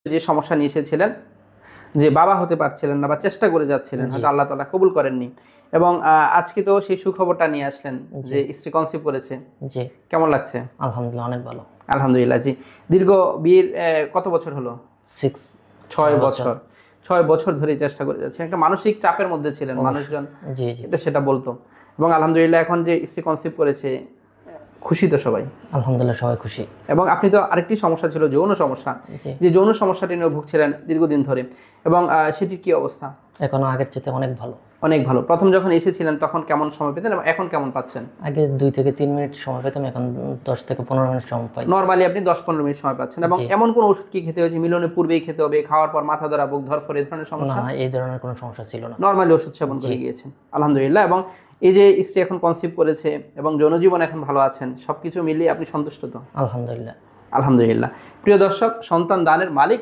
যে সমস্যা নিয়ে এসেছিলেন, যে বাবা হতে পারছিলেন না বা চেষ্টা করে যাচ্ছিলেন, হয়তো আল্লাহ তাআলা কবুল করেননি, এবং আজকে তো সেই সুখবরটা নিয়ে আসলেন যে স্ত্রী কনসিভ করেছে। জি কেমন লাগছে? আলহামদুলিল্লাহ অনেক ভালো। আলহামদুলিল্লাহ। জি, দীর্ঘ বিয়ের কত বছর হলো? 6 বছর। 6 বছর ধরে চেষ্টা করে যাচ্ছেন। একটা মানসিক চাপের মধ্যে ছিলেন, মানুষজন জি জি সেটা বলতো, এবং আলহামদুলিল্লাহ এখন যে স্ত্রী কনসিভ করেছে, খুশি তো সবাই? আলহামদুলিল্লাহ সবাই খুশি। এবং আপনি তো আরেকটি সমস্যা ছিল, যৌন সমস্যা, জি যে যৌন সমস্যাটি নিয়ে ভুগছিলেন দীর্ঘদিন ধরে, এবং সেটির কি অবস্থা? এখনো আগের চেয়ে অনেক ভালো। অনেক ভালো। প্রথম যখন এসেছিলেন তখন কেমন সময় পেতেন এবং এখন কেমন পাচ্ছেন? আগে 2 থেকে 3 মিনিট সময় পেতাম, এখন 10 থেকে 15 মিনিট সময় পাই। নরমালি আপনি 10-15 মিনিট সময় পাচ্ছেন। এবং জি। এমন কোনো ওষুধ কি খেতে হয়েছে, মিলনের পূর্বেই খেতে হবে, খাওয়ার পর মাথা ধরা, বুক ধড়ফড় এই ধরনের না সমস্যা? না এই ধরনের কোনো সমস্যা ছিল না। নরমালি ওষুধ সেবন করে জি গিয়েছেন, আলহামদুলিল্লাহ। এবং এই যে স্ত্রী এখন কনসিভ করেছে এবং যৌন জীবন এখন ভালো আছেন, সবকিছু মিলিয়ে আপনি সন্তুষ্ট তো? আলহামদুলিল্লাহ। আলহামদুলিল্লাহ। প্রিয় দর্শক, সন্তান দানের মালিক